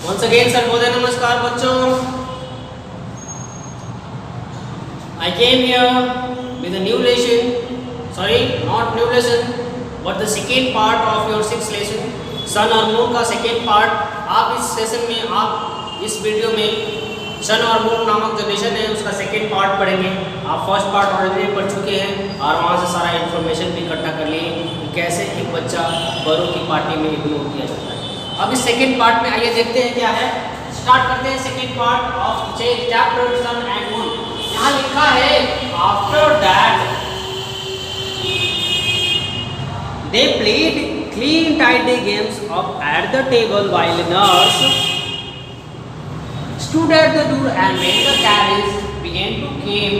Once again, Sarvodaya नमस्कार बच्चों. I came here with a new lesson. Sorry, not new lesson, but the second part of your sixth lesson. सन और moon का second part. आप इस session में, आप इस वीडियो में सन और मून नामक जो लेसन है उसका सेकेंड पार्ट पढ़ेंगे. आप फर्स्ट पार्ट ऑलरेडी पढ़ चुके हैं और वहाँ से सारा इन्फॉर्मेशन भी इकट्ठा कर लिए कि कैसे एक बच्चा बड़ों की पार्टी में इग्नोर किया जाता है. अब इस सेकेंड पार्ट में आइए देखते हैं क्या है. स्टार्ट करते हैं second part of chapter Sun and Moon. यहाँ लिखा है after that they played clean tidy games up at the table while nurse stood at the door and when the carriage began to come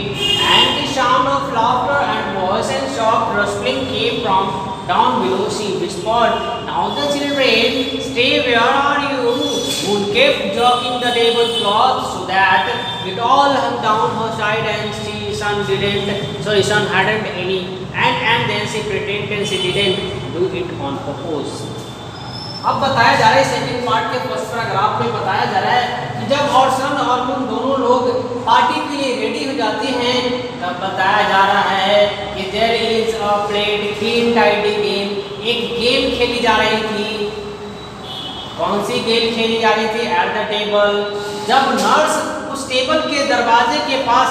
and the sound of laughter and voice and soft rustling came from down below, she whispered, "Now the children, stay where are you?" Moon kept jogging the tablecloth so that it all hung down her side and sun hadn't any and then she pretended she didn't do it on purpose. अब बताया जा रहा है second part के first paragraph में बताया जा रहा है कि जब और सन और मून दोनों लोग पार्टी के लिए रेडी हो जाते हैं तब बताया जा रहा है कि there is a played clean tidy game. एक गेम खेली जा रही थी. कौन सी गेम खेली जा रही थी? At the table. जब नर्स उस टेबल के दरवाजे के पास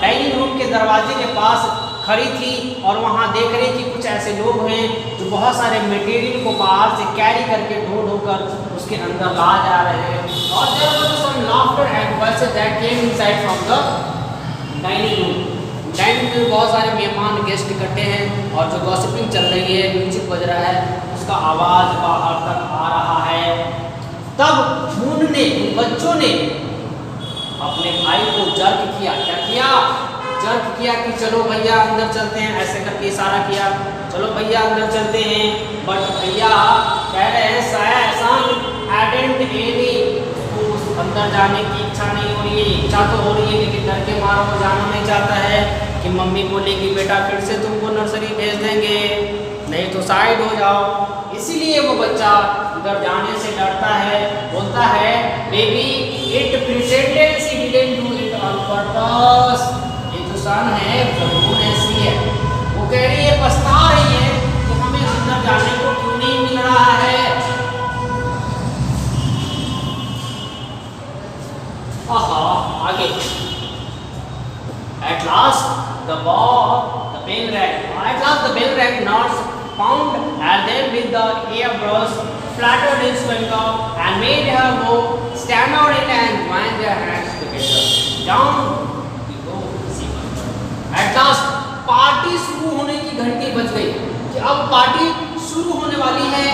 डाइनिंग रूम के दरवाजे के पास खड़ी थी और वहाँ देख रही कि कुछ ऐसे लोग हैं जो बहुत सारे मटेरियल को बाहर से कैरी करके ढो कर उसके अंदर ला जा रहे हैं. और there was some laughter and voices that came inside from the dining room. Dining room में बहुत सारे मेहमान गेस्ट इकट्ठे हैं और जो गॉसिपिंग चल रही है, म्यूजिक बज रहा है, उसका आवाज़ बाहर तक आ रहा है. तब मून ने, बच्चों ने अपने भाई को जर्क किया. क्या किया? जर्क किया कि चलो भैया अंदर चलते हैं. ऐसे करके इशारा किया, चलो भैया अंदर चलते हैं. बट भैया कह रहे हैं सन हैडंट एनी. अंदर जाने की इच्छा नहीं हो रही है. इच्छा तो हो रही है लेकिन डर के मारे वो जाना नहीं चाहता है कि मम्मी बोलेगी बेटा फिर से तुमको नर्सरी भेज देंगे, नहीं तो साइड हो जाओ. इसीलिए वो बच्चा उधर जाने से डरता है. बोलता है baby it pretended she didn't do it on purpose. ये जो सन है वो ऐसी है, वो कह रही है, पछता रही है कि हमें अंदर जाने को क्यों नहीं मिल रहा है. आगे. At last the bell rang. Nurse pounded at them with the airbrush, flattered his finger, and made her go stand out in and join their hands together. Down we go. At last party शुरू होने की घंटी बज गई. कि अब party शुरू होने वाली है.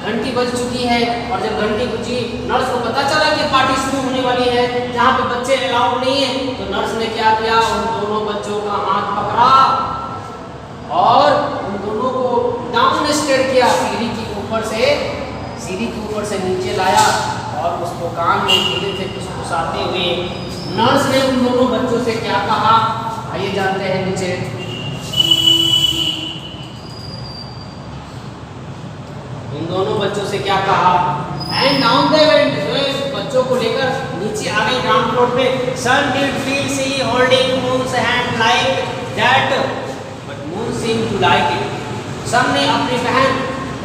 घंटी बज चुकी है और जब घंटी बजी नर्स को पता चला कि पार्टी शुरू होने वाली है, जहाँ पे बच्चे अलाउड नहीं है, तो नर्स ने क्या किया, उन दोनों बच्चों का हाथ पकड़ा और उन दोनों को डाउन स्टेयर किया. सीढ़ी के ऊपर से नीचे लाया और उसको कान में धीरे से फुसफुसाते हुए नर्स ने उन दोनों बच्चों से क्या कहा, आइए जानते हैं. नीचे इन दोनों बच्चों से क्या कहा. And down they went. बच्चों को लेकर नीचे आ गई ग्राउंड फ्लोर पे. Sun did feel she holding Moon's hand like that but Moon seemed to like it. Sun ने अपनी बहन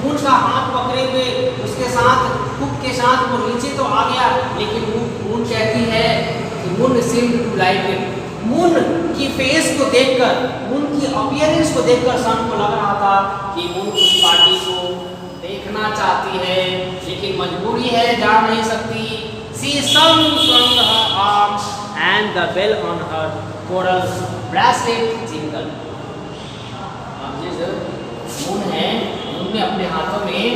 मून का हाथ पकड़े हुए उसके साथ हुक के साथ वो नीचे तो आ गया, लेकिन मून कहती है कि Moon seemed to like it. Moon की फेस को देखकर, मून की अपीयरेंस को देखकर सन को लग रहा था कि मून उस पार्टी को देखना चाहती है लेकिन मजबूरी है, जा नहीं सकती. She swung her arm and the bell on her coral bracelet jingled. अब ये जो मून है, मून ने अपने हाथों में एक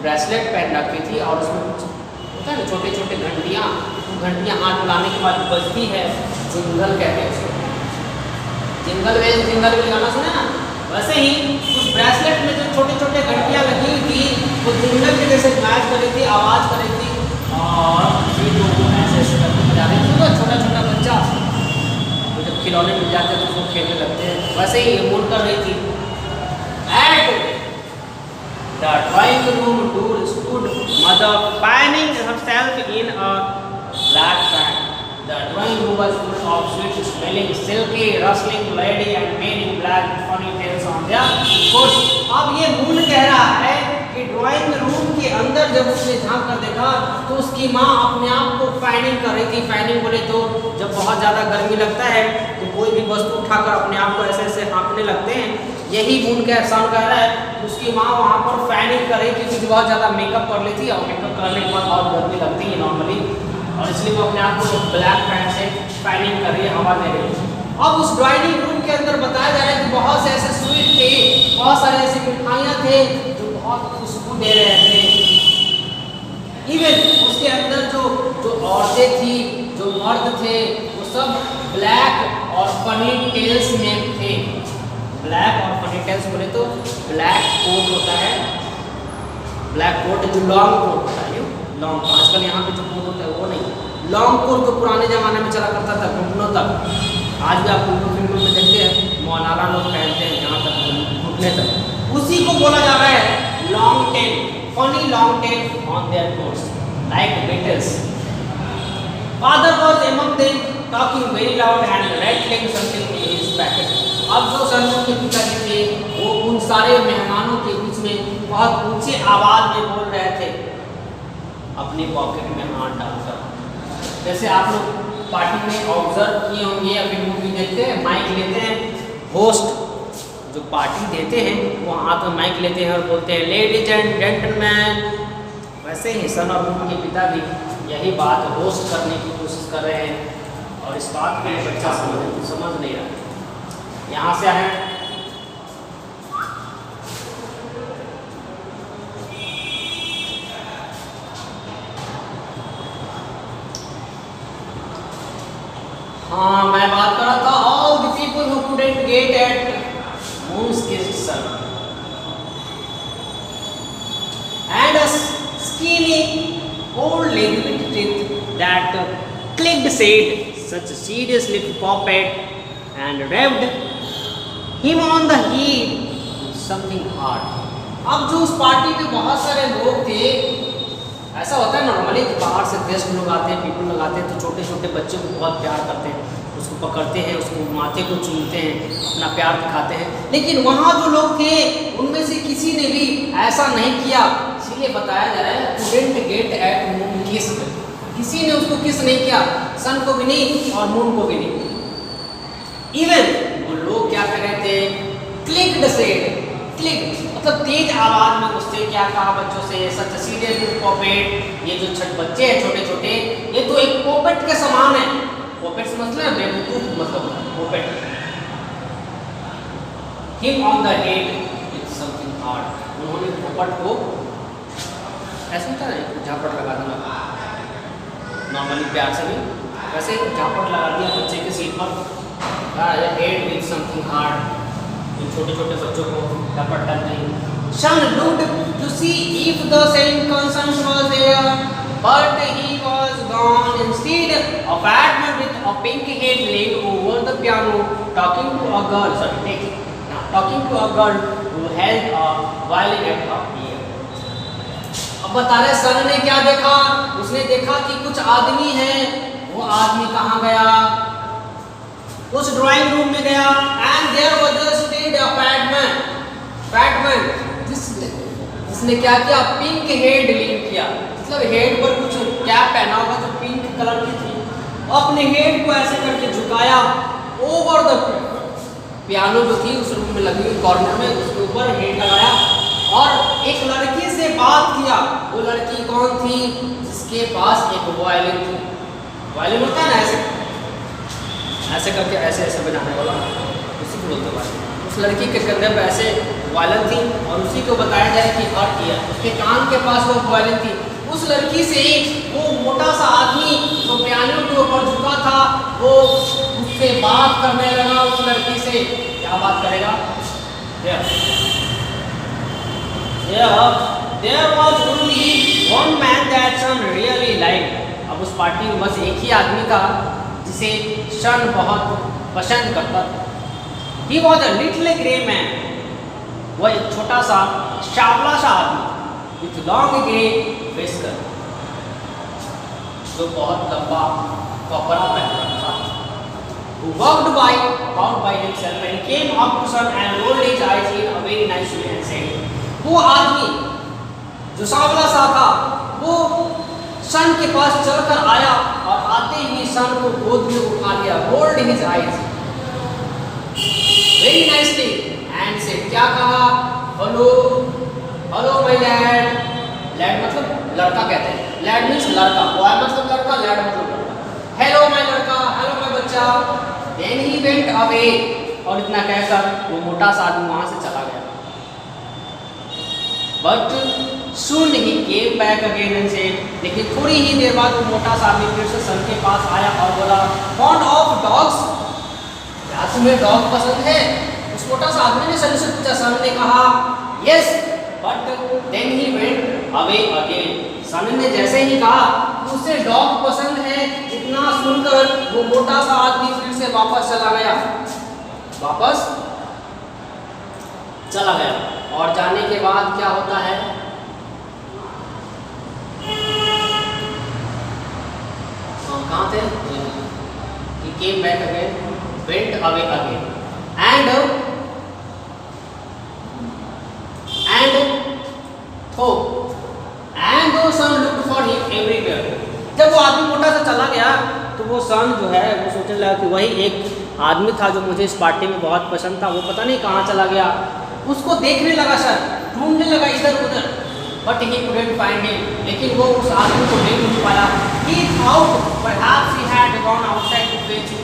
ब्रेसलेट पहन रखी थी और उसमें कुछ होता है ना छोटे छोटे घंटियाँ. वो घंटियाँ हाथ मिलाने के बाद बजती है. जिंगल कहते हैं उसको. जिंगल गाना सुना ना, वैसे ही उस ब्रेसलेट में जो छोटे छोटे घंटियाँ लगी हुई थी वो जिंगल के जैसे मैच कर रही थी, आवाज़ कर रही थी और ऐसे करके बजा रही थी. तो छोटा छोटा बच्चा वो जब खिलौने मिल जाते हैं तो उसको खेलने लगते हैं, वैसे ही ये मून कर रही थी. At the drawing drawing room door stood mother fanning herself in a black fan. The drawing room was full of sweet smelling, silky, rustling lady and men in black with funny tails on their coats. अब ये मूल कह रहा है कि drawing room के अंदर जब उसने झांक कर देखा तो उसकी माँ अपने आप को फैनिंग कर रही थी। फैनिंग बोले तो जब बहुत ज़्यादा गर्मी लगता है तो कोई भी वस्तु उठाकर अपने आप को ऐसे ऐसे हाँकने लगते हैं। यही मूल का एहसान कह रहा है। उसकी माँ वहाँ पर फैनिंग कर रही थी क्योंकि बहुत ज़्यादा मेकअप कर ली थी और मेकअप करने के बाद बहुत गर्मी लगती है नॉर्मली, और इसलिए वो अपने आप को ब्लैक फैन से फैनिंग कर रही है, हवा दे रही है। अब उस ड्राइंग रूम के अंदर बताया जा रहा है कि बहुत से ऐसे स्वीट थे, बहुत सारे ऐसे मिठाइयाँ थे जो बहुत खुशबू दे रहे थे। इवन उसके अंदर जो जो औरतें थी, जो मर्द थे, वो सब ब्लैक और फनी टेल्स में थे। ब्लैक और फनी टेल्स बोले तो ब्लैक कोट होता है, ब्लैक कोट जो लॉन्ग कोट होता है, लॉन्ग। आजकल यहाँ पे जो कोट होता है वो नहीं, लॉन्ग कोट जो पुराने ज़माने में चला करता था घुटनों तक। आज भी आप उनको फिल्मों में देखते हैं मौलाना लोग पहनते हैं यहाँ तक घुटने तक। उसी को बोला जा रहा है long tail, funny long tail on their quotes like battles. Father was among them talking very loud and rattling something in his pocket. अब जो सनों के पिताजी थे वो उन सारे मेहमानों के बीच में बहुत ऊंचे आवाज में बोल रहे थे अपने पॉकेट में हाथ डालकर। जैसे आप लोग पार्टी में ऑब्जर्व किए होंगे या फिर मूवी देखते हैं, माइक लेते हैं, होस्ट जो पार्टी देते हैं वो हाथ में माइक लेते हैं और बोलते हैं लेडीज एंड जेंटलमैन। वैसे ही सन और मून के पिता भी यही बात होस्ट करने की कोशिश कर रहे हैं और इस बात को बच्चा समझ नहीं रहा। यहाँ से आए हाँ, मैं बात कर रहा था all the people who couldn't get at moon's kissed sun and a skinny old lady with teeth that clicked said such a serious little puppet and rubbed him on the head with something hard. अब जो उस party में बहुत सारे लोग थे, ऐसा होता है नॉर्मली बाहर से गेस्ट लोग आते हैं, पीपल लोग आते हैं तो छोटे छोटे बच्चे को बहुत प्यार करते हैं, उसको पकड़ते हैं, उसको माथे को चूमते हैं, अपना प्यार दिखाते हैं। लेकिन वहाँ जो लोग थे उनमें से किसी ने भी ऐसा नहीं किया, इसीलिए बताया जा रहा है couldn't get at moon kiss। किसी ने उसको किस नहीं किया, सन को भी नहीं और मून को भी नहीं। इवन वो लोग क्या कर रहे थे, क्लिक्ड सेड, क्लिक मतलब तेज आवाज में उससे क्या कहा बच्चों से, सच सीरियस पॉपेट। ये जो छठ बच्चे हैं छोटे छोटे, ये तो एक पॉपेट के समान है। पॉपेट मतलब बेवकूफ मतलब poppet. Him on the head with something hard. उन्होंने पॉपेट को ऐसा होता है झापट लगा दिया, नॉर्मली प्यार से भी वैसे झापट लगा दिया बच्चे के सीट पर, हेड विद समथिंग हार्ड। छोटे छोटे बच्चों को झपट लग गई। Son looked to see if the same concern was there, but he was gone. Instead, a fat man with a pink head leaned over the piano, talking to a girl who held a violin at her ear. अब बता रहे सन ने क्या देखा, उसने देखा कि कुछ आदमी हैं। वो आदमी कहाँ गया, उस ड्राइंग रूम में गया। And there was stayed a fat man जिसने क्या किया, पिंक हेड लिंक किया, मतलब हेड पर कुछ कैप पहना होगा जो पिंक कलर की थी, अपने हेड को ऐसे करके झुकाया ओवर द पियानो जो थी उस रूम में लगी हुई कॉर्नर में, उसके ऊपर हेड लगाया और एक लड़की से बात किया। वो लड़की कौन थी, जिसके पास एक वायलिन थी। वायलिन होता है ना ऐसे ऐसे करके ऐसे ऐसे बजाने वाला, उसी को बोलते वायलिन। उस लड़की के कंधे पे ऐसे वायलिन थी और उसी को बताया जाए कि हर किया, उसके कान के पास वो वायलिन थी। उस लड़की से वो मोटा सा आदमी जो पियानो के ऊपर झुका था वो उससे बात करने लगा। उस लड़की से क्या बात करेगा, there was only one man that Sun really liked। अब उस पार्टी में बस एक ही आदमी था जिसे शन बहुत पसंद करता था। He was a little grey man। वह एक छोटा सा शावला सा आदमी, with long grey whisker, जो बहुत लंबा कपड़ा पहन रखा था, who walked by about by himself and came up to Sun and rolled his eyes in a very nice way and said, वो आदमी जो सांवला सा था वो सन के पास चलकर आया और आते ही सन को गोद में उठा लिया, rolled his eyes very nicely and said, क्या कहा, hello hello my lad, lad मतलब लड़का कहते हैं, लैड मीन्स लड़का, बॉय मतलब लड़का, लैड मतलब लड़का, हेलो माय लड़का, हेलो माय बच्चा। देन ही वेंट अवे, और इतना कहकर वो मोटा सा आदमी वहां से चला गया। But soon he came back again and said, लेकिन थोड़ी ही देर बाद वो मोटा सा आदमी फिर से सन के पास आया और बोला, फॉन्ड ऑफ डॉग्स, क्या तुम्हें डॉग पसंद है? उस मोटा सा आदमी ने सन से पूछा। सन ने कहा yes, but then he went away again. Sun ने जैसे ही कहा उसे डॉग पसंद है, इतना सुनकर वो मोटा सा आदमी फिर से वापस चला गया, वापस चला गया। और जाने के बाद क्या होता है, कहाँ थे, he came back again, went away again, and the sun looked for him everywhere। जब वो आदमी मोटा सा चला गया तो वो सन जो है वो सोचने लगा कि वही एक आदमी था जो मुझे इस पार्टी में बहुत पसंद था, वो पता नहीं कहाँ चला गया। उसको देखने लगा, सर ढूंढने लगा इधर उधर, but he couldn't find him, लेकिन वो उस आदमी को नहीं ढूंढ पाया। He thought perhaps he had gone outside to fetch him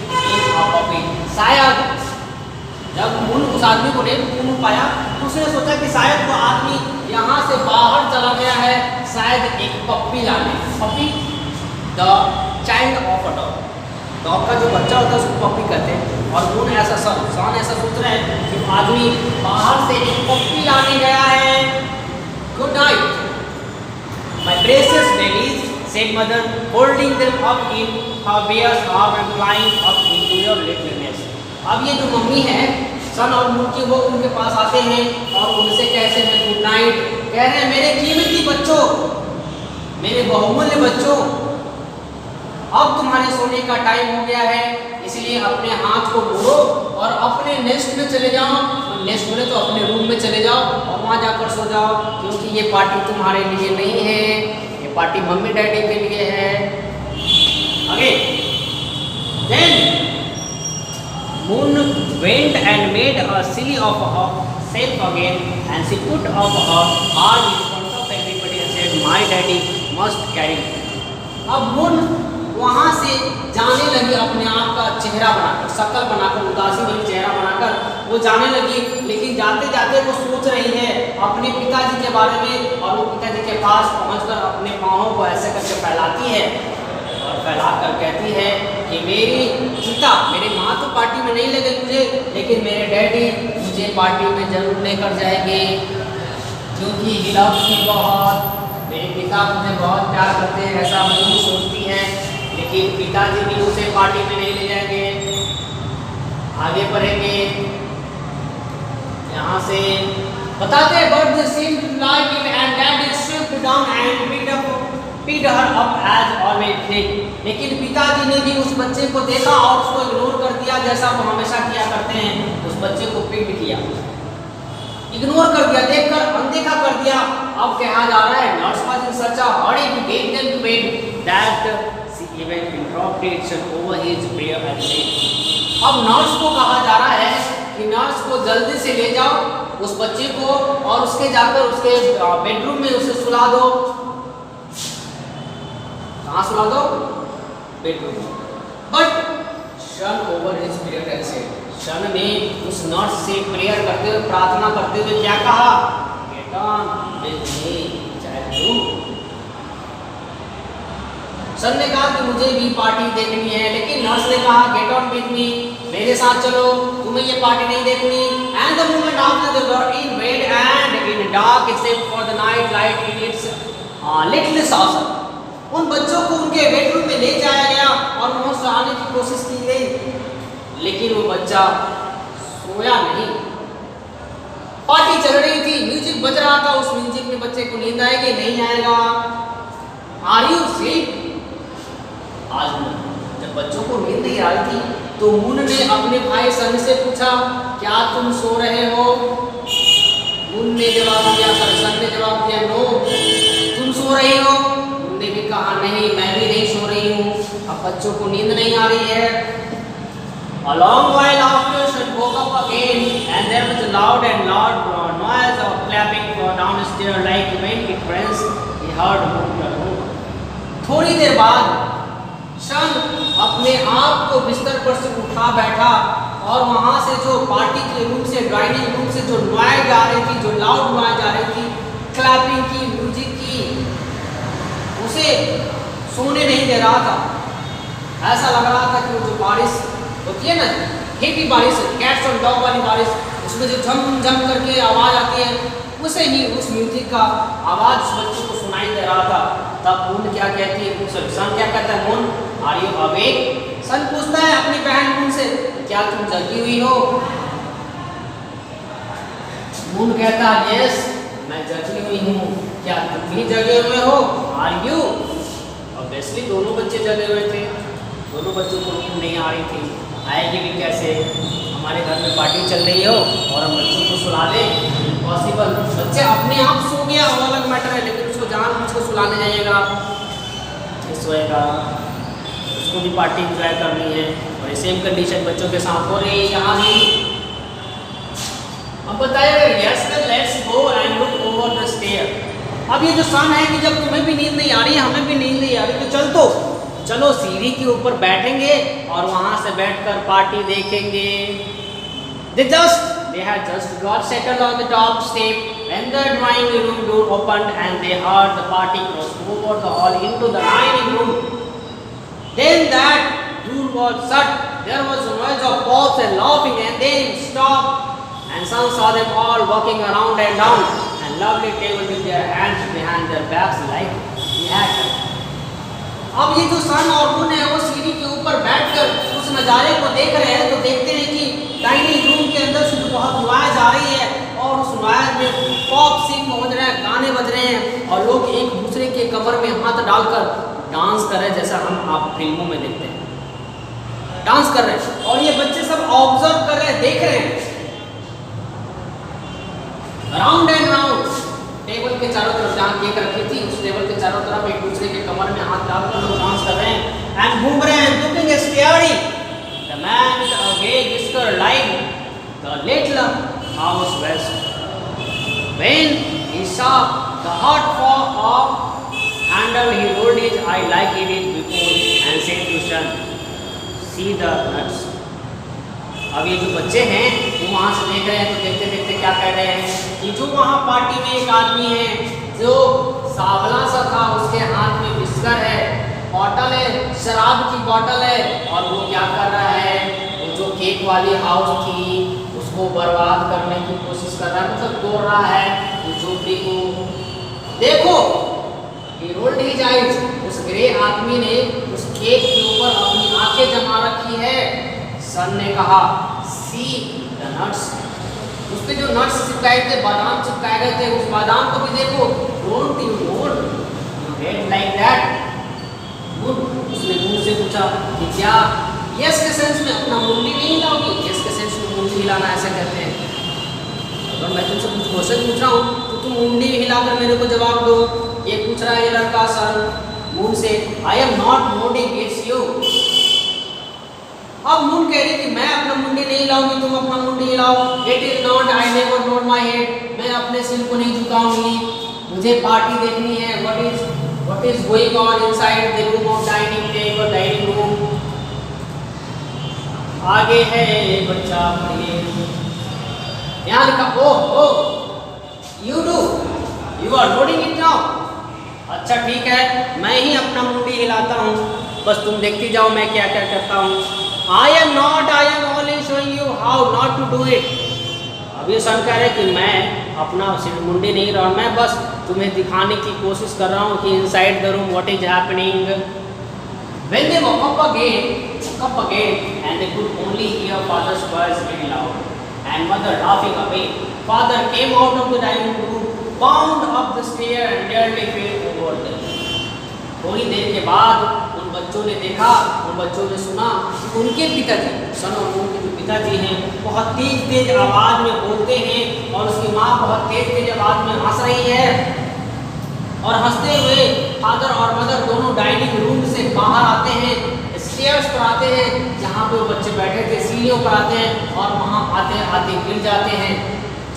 a puppy। शायद जब उस आदमी को नहीं ढूंढ पाया तो उसने सोचा कि शायद वो आदमी यहाँ से बाहर चला गया है, शायद एक पप्पी लाने। Puppy the child of a dog, dog का जो बच्चा होता है उसको पप्पी कहते हैं। और उन ऐसा सन ऐसा सोच रहे हैं कि आदमी बाहर से एक पप्पी लाने गया है। Good night my precious babies, said mother, holding them up in her bear's arm and flying up into your little nest। अब ये जो मम्मी है सन और मुर्गी, वो उनके पास आते हैं और उनसे कहते हैं गुड नाइट, कह रहे हैं मेरे कीमती बच्चों, मेरे बहुमूल्य बच्चों, अब तुम्हारे सोने का टाइम हो गया है, इसलिए अपने हाथ को मोड़ो और अपने नेस्ट में चले जाओ। नेस्ट बोले तो अपने रूम में चले जाओ और वहाँ जाकर सो जाओ, क्योंकि ये पार्टी तुम्हारे लिए नहीं है, ये पार्टी मम्मी डैडी के लिए है। Again then Moon went and made a silly of herself again, and she put up her arm in front of everybody and said, "My daddy must carry me." अब moon वहाँ से जाने लगी, अपने आप का चेहरा बनाकर, शक्ल बनाकर, उदासी वाली चेहरा बनाकर वो जाने लगी। लेकिन जाते जाते वो सोच रही है अपने पिताजी के बारे में, और वो पिताजी के पास पहुँचकर अपने पाँवों को ऐसे करके फैलाती है और फैलाकर कहती है कि मेरी पिता, मेरे माँ तो पार्टी में नहीं लगे मुझे, लेकिन मेरे डैडी मुझे पार्टी में जरूर लेकर जाएंगे, क्योंकि ही लव्स मी बहुत, मेरे पिता मुझे बहुत प्यार करते हैं, ऐसा मून सोचती है। लेकिन पिताजी भी उसे पार्टी में नहीं ले जाएंगे। आगे बढ़ेंगे, यहाँ से बताते हैं but they seemed to like it and daddy stripped down and picked her up as always did। लेकिन पिताजी ने भी उस बच्चे को देखा और उसको इग्नोर कर दिया, जैसा वो हमेशा किया करते हैं। उस बच्चे को पिक किया, इग्नोर कर दिया, देखकर अनदेखा कर दिया। अब कहा जा रहा है nurse was in such a hurry to take them to bed that she even interrupted over his prayer and said. अब नर्स को कहा जा रहा है कि नर्स को जल्दी से ले जाओ उस बच्चे को और उसके जाकर उसके बेडरूम में उसे सुला दो। कहाँ सुला दो? बेडरूम। बट शन over his prayer and said, शन ने उस नर्स से प्रेयर करते हुए, प्रार्थना करते हुए क्या कहा? Get on with me child. Sun ने कहा कि मुझे भी पार्टी देखनी है, लेकिन नर्स ने कहा गेट ऑन विद मी, मेरे साथ चलो, तुम्हें ये पार्टी नहीं देखनी। And the moment after they were in bed and in dark except for the night light in its little saucer. उन बच्चों को उनके बेडरूम में ले जाया गया और वहाँ सुलाने की कोशिश की गई, लेकिन वो बच्चा सोया नहीं। पार्टी चल रही थी, म्यूजिक बज रहा था, उस म्यूजिक में बच्चे बच्चे को नींद आएगी? नहीं आएगा। Are you sleep? आज जब बच्चों को नींद नहीं आ रही थी तो मून ने अपने भाई सन से पूछा, क्या तुम सो रहे हो? मून ने जवाब दिया, सन ने जवाब दिया, नो। तुम सो रही हो? मून ने भी कहा, नहीं, मैं भी नहीं सो रही हूँ। अब बच्चों को नींद नहीं आ रही है। A long while after, Sun woke up again, and there was a loud noise of clapping downstairs like when it rains. He heard Moon. थोड़ी देर बाद शन अपने आप को बिस्तर पर से उठा बैठा और वहाँ से जो पार्टी के रूम से, ड्राइनिंग रूम से जो नॉइज आ रही थी, जो लाउड नॉइज आ रही थी, क्लैपिंग की, म्यूजिक की, उसे सोने नहीं दे रहा था। ऐसा लग रहा था कि वो जो बारिश होती है ना, हेवी बारिश, कैट्स और डॉग वाली बारिश, उसमें जो झम झम करके आवाज़ आती है, उसे ही उस म्यूजिक का आवाज़ उस बच्चों को सुनाई दे रहा था। तब मून क्या कहती है? सन क्या कहता है? Moon, are you awake? Sun पूछता है अपनी बहन मून से, क्या तुम जगी हुई हो? मून कहता है, यस, मैं जगी हुई हूँ। क्या तुम भी जगे हुए हो? Are you? ऑब्वियसली दोनों बच्चे जगे हुए थे, दोनों बच्चों को नींद नहीं आ रही थी। आएगी भी कैसे? हमारे घर में पार्टी चल रही हो और हम बच्चों को सुला दें? पॉसिबल। बच्चे अपने आप सो गया वो अलग मैटर है, लेकिन उसको जानबूझ के सुलाने जाइएगा, सोएगा, उसको भी पार्टी एंजॉय करनी है। और सेम कंडीशन बच्चों के साथ हो रही है यहाँ भी। अब बताइएगा, yes let's go and look over the stair. अब ये जो सन है कि जब तुम्हें भी नींद नहीं आ रही है, हमें भी नींद नहीं आ रही, तो चलो सीढ़ी के ऊपर बैठेंगे और वहाँ से बैठकर पार्टी देखेंगे। They had just got settled on the top step when the drawing room door opened and they heard the party cross over the hall into the dining room. Then that door was shut. There was a noise of pops and laughing, and then stopped. And some saw them all walking around and down, and lovely table with their hands behind their backs like the actors. अब ये जो सन और moon है वो सीढ़ी के ऊपर बैठकर उस नज़ारे को देख रहे हैं, तो देखते हैं कि डाइनिंग रूम के अंदर से बहुत नॉइज आ रही है और उस नॉइज में पॉप सिंग बज रहे हैं, गाने बज रहे हैं और लोग एक दूसरे के कमर में हाथ डालकर डांस कर रहे हैं, जैसा हम आप फिल्मों में देखते हैं डांस कर रहे हैं। और ये बच्चे सब ऑब्जर्व कर रहे हैं, देख रहे हैं। राउंड एंड राउंड टेबल के चारों तरफ जहाँ केक रखी थी, उस टेबल के चारों तरफ एक दूसरे के कमर में हाथ डालकर लोग डांस कर रहे हैं एंड घूम रहे हैं, looking staring the man with a way whisker like the little house west when he saw the hot for of handle he rolled his eye like it before and said to Sun see the nuts. अब ये जो बच्चे हैं वो वहाँ से देख रहे हैं, तो देखते देखते क्या कह रहे हैं कि जो वहाँ पार्टी में एक आदमी है जो सांवला सा था, उसके हाथ में बिस्कर है, बॉटल है, शराब की बॉटल है, और वो क्या कर रहा है, वो जो केक वाली हाउस थी उसको बर्बाद करने की कोशिश कर रहा है, मतलब तोड़ रहा है उस झोपड़ी को। देखो, he rolled his eyes, उस ग्रे आदमी ने उस केक के ऊपर अपनी आंखें जमा रखी है। सन ने कहा, सी द नट्स, उस पे जो नट्स चिपकाए थे, बादाम चिपकाए गए थे, उस बादाम को भी देखो। Don't you note you head like that. उसने मुंह से पूछा कि क्या यस के सेंस में अपना मुंडी नहीं हिलाओगी? यस के सेंस में मुंडी हिलाना ऐसे कहते हैं। अगर मैं तुमसे कुछ क्वेश्चन पूछ रहा हूँ तो तुम मुंडी हिलाकर मेरे को जवाब दो। ये पूछ रहा है ये लड़का सन मून से, I am not noting it's you. अब मून कह रही कि मैं अपना मुंडी नहीं हिलाऊंगी, तुम अपना मुंडी हिलाओ। It is not, I never note my head, मैं अपने सिर को नहीं झुकाऊंगी, मुझे पार्टी देखनी है। What is going on inside the room of dining table, dining room. आगे है बच्चा पढ़िए, यहाँ लिखा oh you do, you are noting it now. अच्छा ठीक है, मैं ही अपना मुंडी हिलाता हूँ, बस तुम देखती जाओ मैं क्या क्या करता हूँ। I am only showing you how not to do it. अब ये सन कह रहे कि मैं अपना सिर्फ मुंडी नहीं रहा, मैं बस तुम्हें दिखाने की कोशिश कर रहा हूँ कि inside the room what is happening. When they woke up again, and they could only hear father's voice very loud, and mother laughing away. Father came out of the dining room, bound up the stair and nearly fell over them. थोड़ी देर के बाद उन बच्चों ने देखा, उन बच्चों ने सुना कि उनके पिताजी, सन और मून के जो पिताजी हैं, बहुत तेज तेज आवाज में बोलते हैं और उसकी माँ बहुत तेज तेज आवाज में हंस रही है। और हंसते हुए फादर और मदर दोनों डाइनिंग रूम से बाहर आते हैं, स्टेयर्स पर आते हैं जहाँ पे वो बच्चे बैठे थे, सीढ़ियों पर आते हैं और वहाँ आते आते गिर जाते हैं,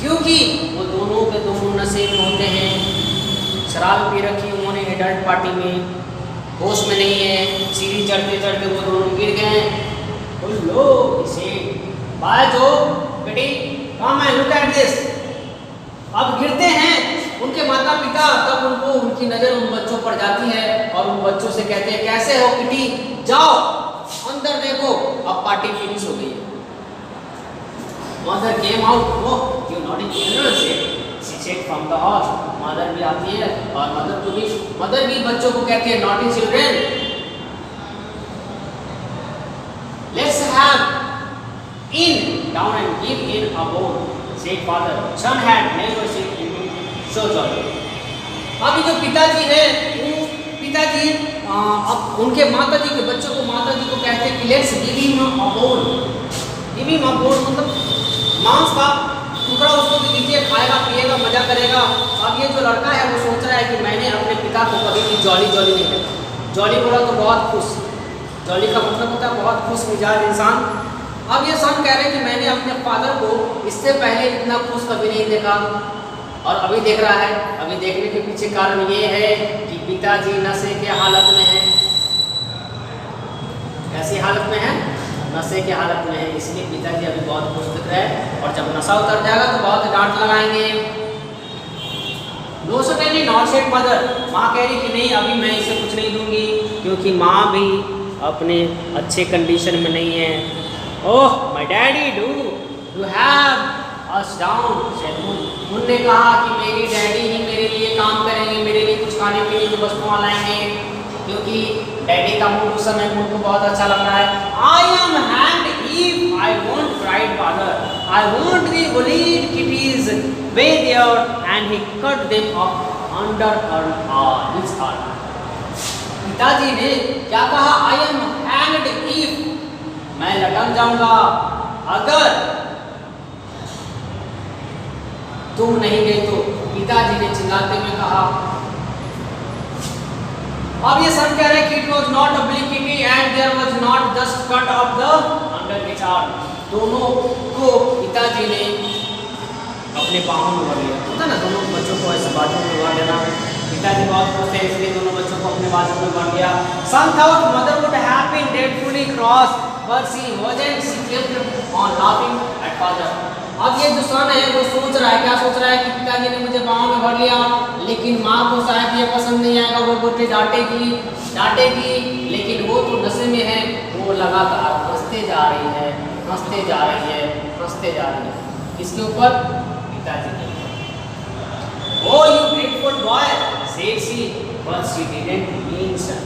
क्योंकि वो दोनों के दोनों नशे में होते हैं। शराब पी रखी उन्होंने एडल्ट पार्टी में, होश में नहीं है, सीढ़ी चढ़ते चढ़ते वो दोनों गिर गए। लो इसे बाय जो बेटी come and look at this. अब गिरते हैं उनके माता पिता, तब उनको उनकी नजर उन बच्चों पर जाती है और उन बच्चों से कहते हैं, कैसे हो किटी, जाओ अंदर देखो, अब पार्टी फिनिश हो गई है। Mother came out, oh you naughty children she said from the house. Mother भी आती है और मदर भी बच्चों को कहती है, naughty children let's have in down and give in a bone, said father. Sun had never seen so jolly. अभी जो पिताजी हैं, वो पिताजी अब उनके माताजी के बच्चों को, माताजी को कहते हैं कि let's give him a bone. Give him a bone मतलब मांस का टुकड़ा उसको भी दीजिए, खाएगा पिएगा मजा करेगा। अब ये जो लड़का है वो सोच रहा है कि मैंने अपने पिता को कभी भी जॉली जॉली नहीं देखा। जॉली बोला तो बहुत खुश, जॉली का मतलब होता है बहुत खुश मिजाज इंसान। अब ये सन कह रहे हैं कि मैंने अपने फादर को इससे पहले इतना खुश कभी नहीं देखा और अभी देख रहा है। अभी देखने के पीछे कारण ये है कि पिताजी नशे के हालत में है। कैसी हालत में है? नशे के हालत में है, इसलिए पिताजी अभी बहुत खुश दिख रहे हैं और जब नशा उतर जाएगा तो बहुत डांट लगाएंगे। No certainly not said mother. माँ कह रही कि नहीं अभी मैं इसे कुछ नहीं दूंगी, क्योंकि माँ भी अपने अच्छे कंडीशन में नहीं है। Oh my daddy do have us down, said moon. Moon ने कहा कि मेरी डैडी ही मेरे लिए काम करेंगे, मेरे लिए कुछ खाने पीने की वस्तुएं लाएंगे, क्योंकि डैडी का मूड उस समय मूड को बहुत अच्छा लग रहा है। I am hand if I won't cried father, I won't the bullied kitties way there and he cut them off under his arm. पिताजी ने क्या कहा? आई एम हैंड इफ, मैं लटक जाऊंगा अगर तुम नहीं गई तो, पिताजी ने चिल्लाते हुए कहा। अब ये सन कह रहे हैं कि it was not a big kitty and there was not just cut off the under his arm. दोनों को पिताजी ने अपने बाहों में भर लिया। होता ना दोनों बच्चों को ऐसे बाजू में भर लेना। पिताजी बहुत खुश थे इसलिए दोनों बच्चों को अपने बाजू में भर लिया। Sun thought mother would have been dreadfully cross but she wasn't, she kept on laughing at father। अब ये जो सन है वो सोच रहा है, क्या सोच रहा है कि पिताजी ने मुझे बाहों में भर लिया, लेकिन माँ को शायद ये पसंद नहीं आएगा, वो बोलते डांटेगी, लेकिन वो तो नशे में है, वो लगातार हंसते जा रही है। किसके ऊपर? पिताजी के ऊपर। Oh you grateful boy, said she, but she didn't mean so।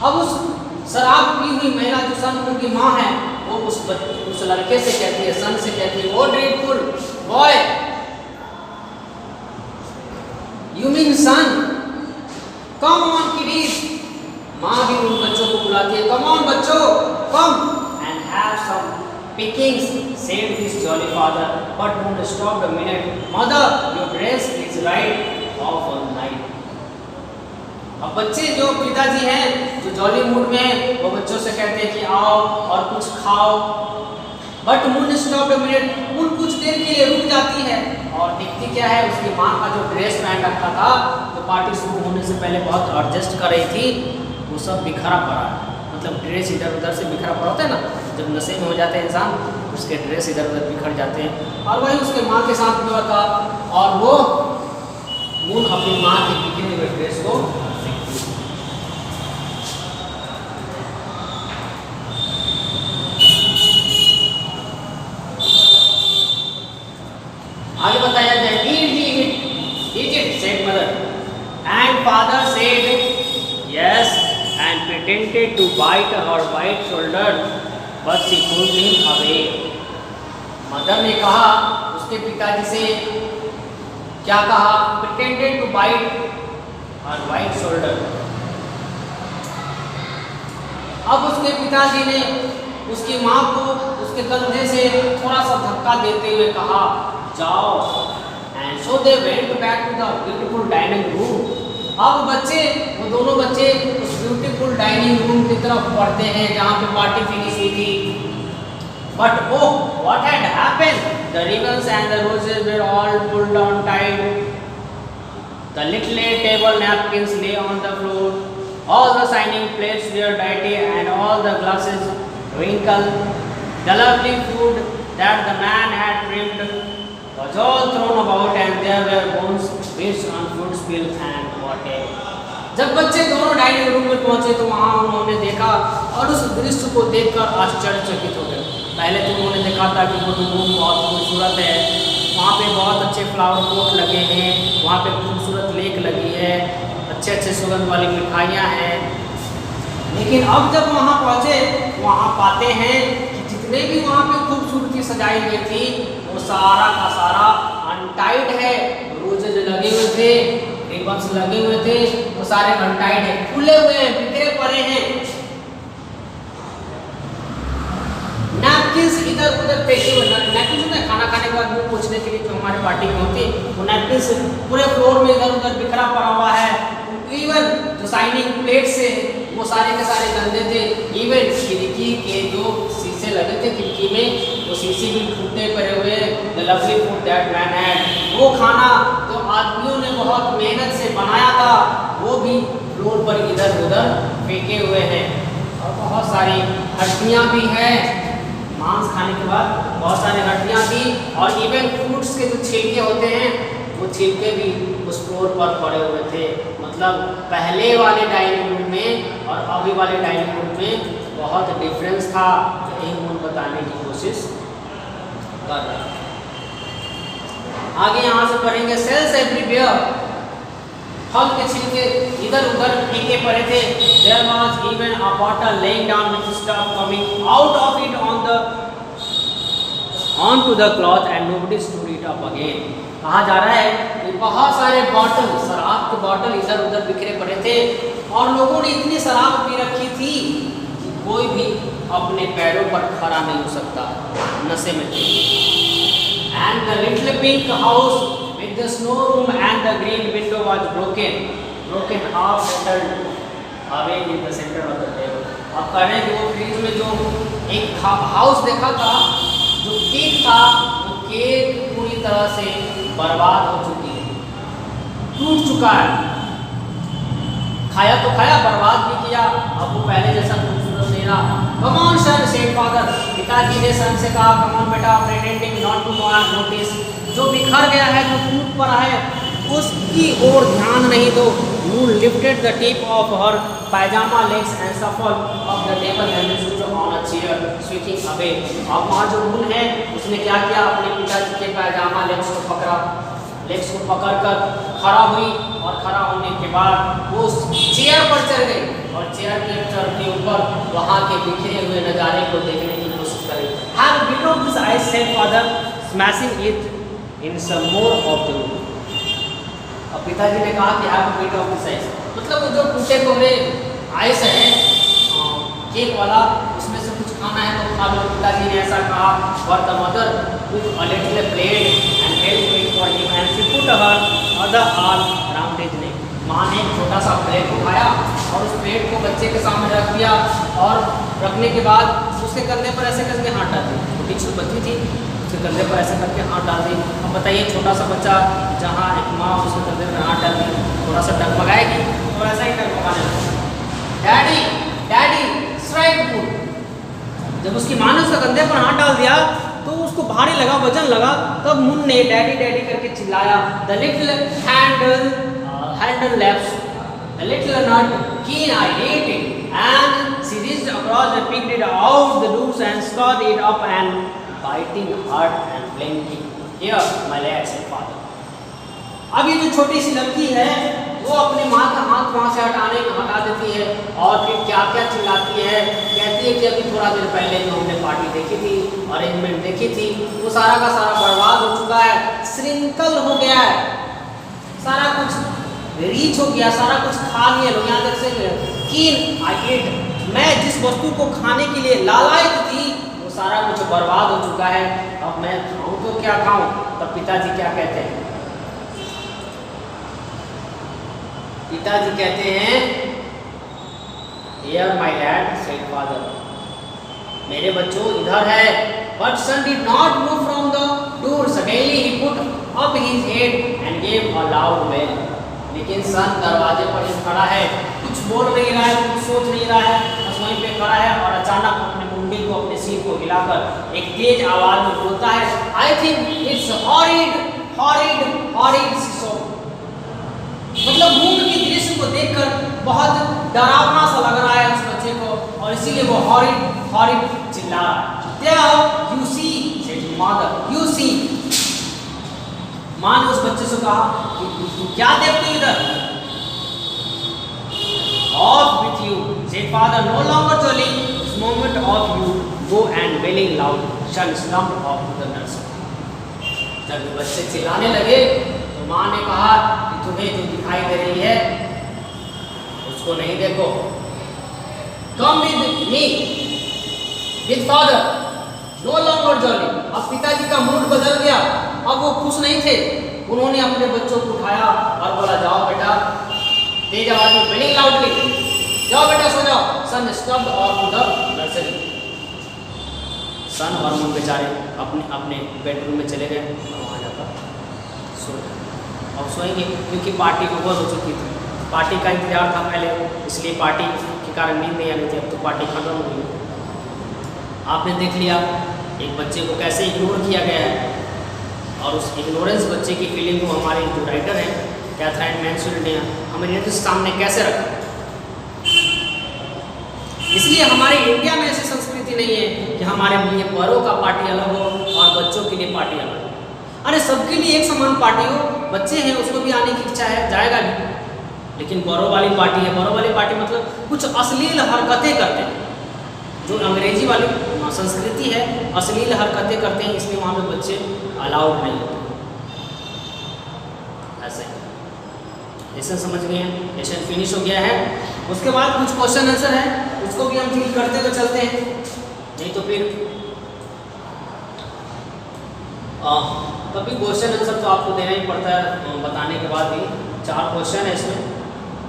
अब उस शराब पी हुई महिला जो सन उनकी माँ है, वो उस लड़के से कहती है, सन से कहती है, oh grateful boy, you mean Sun, come on kiddies. माँ भी उन बच्चों को बुलाती है, कम ऑन बच्चों, come and have some pickings, said this jolly father, but Moon stopped a minute. Mother, your dress is right off all night। अब बच्चे जो पिताजी हैं जो जॉली मूड में हैं, वो बच्चों से कहते हैं कि आओ और कुछ खाओ, but moon stopped a minute. Moon कुछ देर के लिए रुक जाती है और देखती क्या है, उसकी माँ का जो ड्रेस पहन रखा था, जो पार्टी शुरू होने से पहले बहुत एडजस्ट कर रही थी, वो सब बिखरा पड़ा है। मतलब ड्रेस इधर उधर से बिखरा पड़ा होता है ना, जब नशे में हो जाते हैं इंसान, उसके ड्रेस इधर उधर बिखर जाते हैं। और वही उसके माँ के साथ हुआ था और वो मून अपनी माँ के बिखरे हुए ड्रेस को आगे बताया जाए। Did said mother, and father said yes and pretended to bite her white shoulder, but she pulled him away। Mother ने कहा उसके पिताजी से क्या कहा? Pretended to bite her right shoulder. अब उसके पिताजी ने उसकी माँ को उसके कंधे से थोड़ा सा धक्का देते हुए कहा, जाओ। And so they went back to the beautiful dining room. अब बच्चे, वो दोनों बच्चे उस ब्यूटीफुल डाइनिंग रूम की तरफ बढ़ते हैं जहाँ पे पार्टी फिनिश हुई थी। But oh, what had happened? The ribbons and the roses were all pulled on tight. The little table napkins lay on the floor. All the shining plates were dirty and all the glasses wrinkled. The lovely food that the man had trimmed was all thrown about and there were bones, bits on food spill and whatever. जब बच्चे दोनों dining room में पहुंचे तो वहाँ उन्होंने देखा और उस दृश्य को देखकर आश्चर्यचकित हो गए। पहले तो उन्होंने देखा था कि वो रूम बहुत खूबसूरत है, वहाँ पे बहुत अच्छे फ्लावर पॉट लगे हैं, वहाँ पे खूबसूरत लेक लगी है, अच्छे अच्छे सुगंध वाली मिठाइयाँ हैं। लेकिन अब जब वहाँ पहुँचे, वहाँ पाते हैं कि जितने भी वहाँ पे खूबसूरती सजाई गई थी वो सारा का सारा अनटाइड है। रोजेज लगे हुए थे, रिबन्स लगे हुए थे, वो सारे अनटाइड है, खुले हुए हैं, बिखरे पड़े हैं। नैपकिन्स इधर उधर फेंके हुए, नैपकिन्स होता है खाना खाने के बाद मुंह पोंछने के लिए जो हमारे पार्टी में होती है, वो नैपकिन्स पूरे फ्लोर में इधर उधर बिखरा पड़ा हुआ है। इवन जो शाइनिंग प्लेट्स है वो सारे के सारे गंदे थे। इवन खिड़की के जो शीशे लगे थे खिड़की में, वो शीशे भी टूटे पड़े हुए। The lovely food that man had, वो खाना जो आदमियों ने बहुत मेहनत से बनाया था वो भी फ्लोर पर इधर उधर फेंके हुए हैं। और बहुत सारी हड्डियाँ भी हैं, मांस खाने के बाद बहुत सारी हड्डियाँ थी। और इवन फ्रूट्स के जो छिलके होते हैं वो छिलके भी उस फ्लोर पर पड़े हुए थे। मतलब पहले वाले डाइनिंग रूम में और अभी वाले डाइनिंग रूम में बहुत डिफरेंस था। यही हम बताने की कोशिश कर रहे हैं। आगे यहाँ से पढ़ेंगे सेल्स एवरीवेयर, फल के छिलके इधर उधर फेंके पड़े थे। There was even a bottle laying down with stuff coming out of it onto the cloth and nobody stood it up again. कहा जा रहा है कि बहुत सारे बॉटल, शराब के बॉटल इधर उधर बिखरे पड़े थे और लोगों ने इतनी शराब पी रखी थी कि कोई भी अपने पैरों पर खड़ा नहीं हो सकता, नशे में थे। And the little pink house with the snow room and the green window was broken half settled away in the center of the table. अब कह रहे हैं कि वो फ्रिज में जो एक हाउस देखा था, जो केक था, वो केक पूरी तरह से बर्बाद हो चुकी है, टूट चुका है। खाया तो खाया, बर्बाद भी किया, अब वो पहले जैसा खूबसूरत नहीं रहा। Come on son, said father, पिताजी ने सन से कहा, come on बेटा, pretending not to notice, जो बिखर गया है, जो टूट पड़ा है, उसकी ओर ध्यान नहीं दो। Moon lifted the tip of her pajama legs and shuffled up the table and stood on a chair, swinging away. अब वहाँ जो मून है, उसने क्या किया? अपने पिताजी के पैजामा लेग्स को पकड़कर खड़ा हुई और खड़ा होने के बाद वो चेयर पर चढ़ गई और चेयर के चढ़ने ऊपर वहाँ के बिखरे हुए नज़ारे को देखने की कोशिश करी। Have bit of this ice, said father, smashing it in some more of the room. अब पिताजी ने कहा कि have a bit of this ice, मतलब वो जो टूटे टूटे आइस है केक वाला, उसमें से कुछ खाना है तो खा लो। पिताजी ने ऐसा कहा। But the mother took a little plate and held it for him and she put her other arm around his neck. माँ ने एक छोटा सा प्लेट उठाया और उस प्लेट को बच्चे के सामने रख दिया और रखने के बाद उसके कंधे पर ऐसे करके हाथ डाल दी। छोटी सी बच्ची थी, उसके कंधे पर ऐसे करके हाथ डाल दी। अब बताइए छोटा सा बच्चा जहाँ एक माँ उसके कंधे पर हाथ डाल दी, थोड़ा सा डगमगाएगी तो ऐसा ही डगमगाने लगेगी। Daddy daddy strike food. जब उसकी माँ ने उसके कंधे पर हाथ डाल दिया तो उसको भारी लगा, वजन लगा। तब मुन ने डैडी डैडी करके चिल्लाया। The little handle left, the little nut, keen I ate it, and she reached across and picked it out the juice and stirred it up and biting hard and blinking. Here, my lad, said father. अब ये जो छोटी सी लड़की है वो अपने माँ का हाथ वहाँ से हटा देती है और फिर क्या क्या चिल्लाती है। कहती है कि अभी थोड़ा देर पहले जो हमने पार्टी देखी थी, अरेंजमेंट देखी थी, वो सारा का सारा बर्बाद हो चुका है, श्रिंकल हो गया है। रीच हो गया, सारा कुछ खा लिया लोग, यहाँ तक से कीन आई एट, मैं जिस वस्तु को खाने के लिए लालायित थी वो सारा कुछ बर्बाद हो चुका है, अब मैं खाऊं तो क्या खाऊं। तब पिताजी क्या कहते हैं, पिताजी कहते हैं here my lad said father, मेरे बच्चों इधर है। But Sun did not move from the door, suddenly he put up his head and gave a loud wail, लेकिन सन दरवाजे पर ही खड़ा है, कुछ बोल नहीं रहा है, कुछ सोच नहीं रहा है, बस वहीं पे खड़ा है और अचानक अपने मुंडी को, अपने सिर को हिलाकर एक तेज आवाज में बोलता है, I think it's horrid horrid horrid so, मतलब मूड की दृश्य को देखकर बहुत डरावना सा लग रहा है उस बच्चे को, और इसीलिए वो हॉरिड हॉरिड चिल्ला रहा है। There you see said mother, you see, मां ने उस बच्चे से कहा कि तू क्या देखते हो इधर। Off with you said father, no longer jolly this moment of you, go and wailing loud Sun stumped off the nursery. जब बच्चे चिल्लाने लगे तो मां ने कहा कि तुम्हें जो दिखाई दे रही है उसको नहीं देखो, come with me with father, no longer jolly. अब पिताजी का मूड बदल गया, अब वो खुश नहीं थे, उन्होंने अपने बच्चों को उठाया और बोला जाओ बेटा, तेज आवाज में वेलिंग लाउडली, जाओ बेटा सो जाओ। सन स्टम्प्ड ऑफ द नर्सरी, सन और मून बेचारे अपने अपने बेडरूम में चले गए और वहाँ जाकर सो गए। और सोएंगे क्योंकि पार्टी ओवर हो चुकी थी, पार्टी का इंतजार था पहले, इसलिए पार्टी के कारण नींद नहीं आ रही थी, अब तो पार्टी खत्म हो गई। आपने देख लिया एक बच्चे को कैसे इग्नोर किया गया है, और उस इग्नोरेंस बच्चे की फीलिंग को हमारे जो राइटर हैं कैथरीन मैनसफील्ड ने हमारे सामने कैसे रखा। इसलिए हमारे इंडिया में ऐसी संस्कृति नहीं है कि हमारे लिए बड़ों का पार्टी अलग हो और बच्चों के लिए पार्टी अलग हो। अरे सबके लिए एक समान पार्टी हो, बच्चे हैं उसको भी आने की इच्छा है, जाएगा भी, लेकिन बड़ों वाली पार्टी है, बड़ों वाली पार्टी मतलब कुछ अश्लील हरकतें करते हैं, जो अंग्रेजी वाली संस्कृति है, अश्लील हरकतें करते हैं, इसलिए वहाँ पे बच्चे अलाउड नहीं होते। ऐसे लेसन समझ गए हैं, लेसन फिनिश हो गया है। उसके बाद कुछ क्वेश्चन आंसर है, उसको भी हम फिल करते हुए चलते हैं, नहीं तो फिर कभी क्वेश्चन आंसर तो आपको देना ही पड़ता है बताने के बाद भी। 4 क्वेश्चन है इसमें,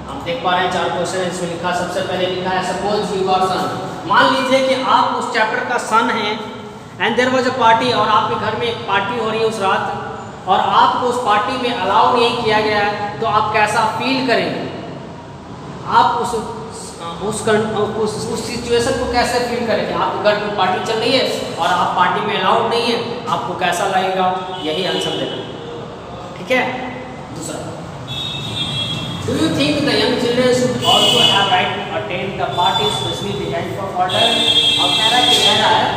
हम देख पा रहे हैं 4 क्वेश्चन है इसमें लिखा। सबसे पहले लिखा है सपोज यू आर सन, मान लीजिए कि आप उस चैप्टर का सन हैं, and there was a party, और आपके घर में एक पार्टी हो रही है उस रात, और आपको उस पार्टी में अलाउ नहीं किया गया है, तो आप कैसा फील करेंगे? आप उस सिचुएशन को कैसे फील करेंगे? आपके घर में पार्टी चल रही है और आप पार्टी में अलाउड नहीं है, आपको कैसा लगेगा? यही आंसर देना, ठीक है। दूसरा, Do you think the young children should also have right to attend the party especially designed for order? अब मेरा कह रहा है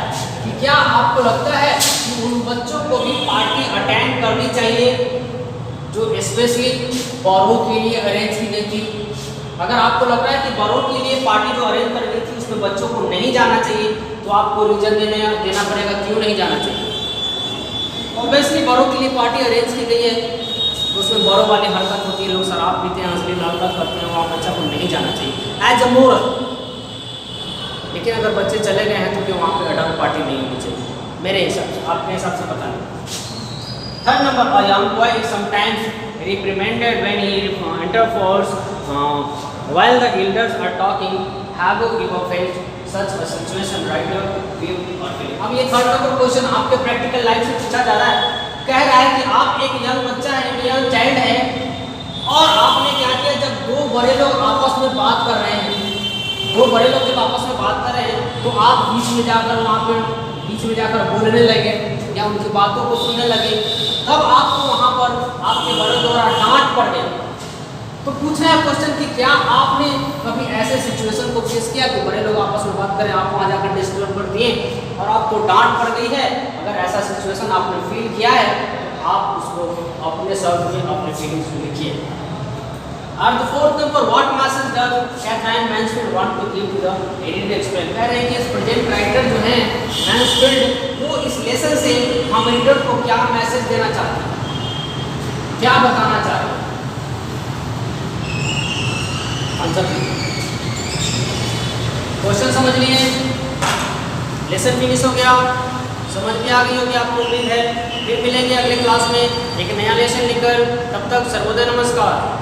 कि क्या आपको लगता है कि उन बच्चों को भी पार्टी अटेंड करनी चाहिए जो स्पेशली बड़ों के लिए अरेंज की गई थी? अगर आपको लग रहा है कि बड़ों के लिए पार्टी जो अरेंज कर गई थी उसमें बच्चों को नहीं जाना चाहिए, तो आपको रीजन देना पड़ेगा क्यों नहीं जाना चाहिए। ऑब्वियसली बड़ों के लिए पार्टी अरेंज की गई है तो उसमें बड़ों वाली हरकत होती है, लोग शराब पीते हैं, अश्लील हरकत करते हैं, वहाँ बच्चा को नहीं जाना चाहिए एज अ मोरल। लेकिन अगर बच्चे चले गए हैं तो क्यों वहाँ पे अडल्ट पार्टी नहीं होनी चाहिए मेरे हिसाब से, आपके हिसाब से पता नहीं। Third number, a young boy is sometimes reprimanded when he interferes while the elders are talking. Have you ever faced such a situation? Write your view or feeling. अब ये थर्ड नंबर क्वेश्चन आपके practical life से पूछा जा रहा है। कह रहा है कि आप एक यंग बच्चा है, एक यंग चाइल्ड है, और आपने क्या किया, जब 2 बड़े लोग आपस में बात कर रहे हैं, 2 बड़े लोग जब आपस में बात कर रहे हैं, तो आप बीच में जाकर वहाँ पे बीच में जाकर बोलने लगे या उनकी बातों को सुनने लगे, तब आपको वहाँ पर आपके बड़े द्वारा डांट पड़ गई। तो पूछना है क्वेश्चन कि क्या आपने कभी ऐसे सिचुएशन को फेस किया कि बड़े लोग आपस में बात करें, आप वहाँ जाकर डिस्टर्ब कर दिए और आपको डांट पड़ गई है? अगर ऐसा सिचुएशन आपने फील किया है तो आप उसको अपने शब्द में अपने फीलिंग्स में लिखिए। और the fourth number, what message does Katherine Mansfield want to give to the edit explain? कह रहे हैं कि इस प्रेजेंट राइटर जो है मैनसफील्ड, वो इस लेसन से हम रीडर को क्या मैसेज देना चाहते हैं, क्या बताना चाहते हैं? आंसर कीजिए। क्वेश्चन समझ लिए, लेसन फिनिश हो गया, समझ में आ गई होगी आपको, उम्मीद है। फिर मिलेंगे अगले क्लास में एक नया लेसन लेकर, तब तक सर्वोदय नमस्कार।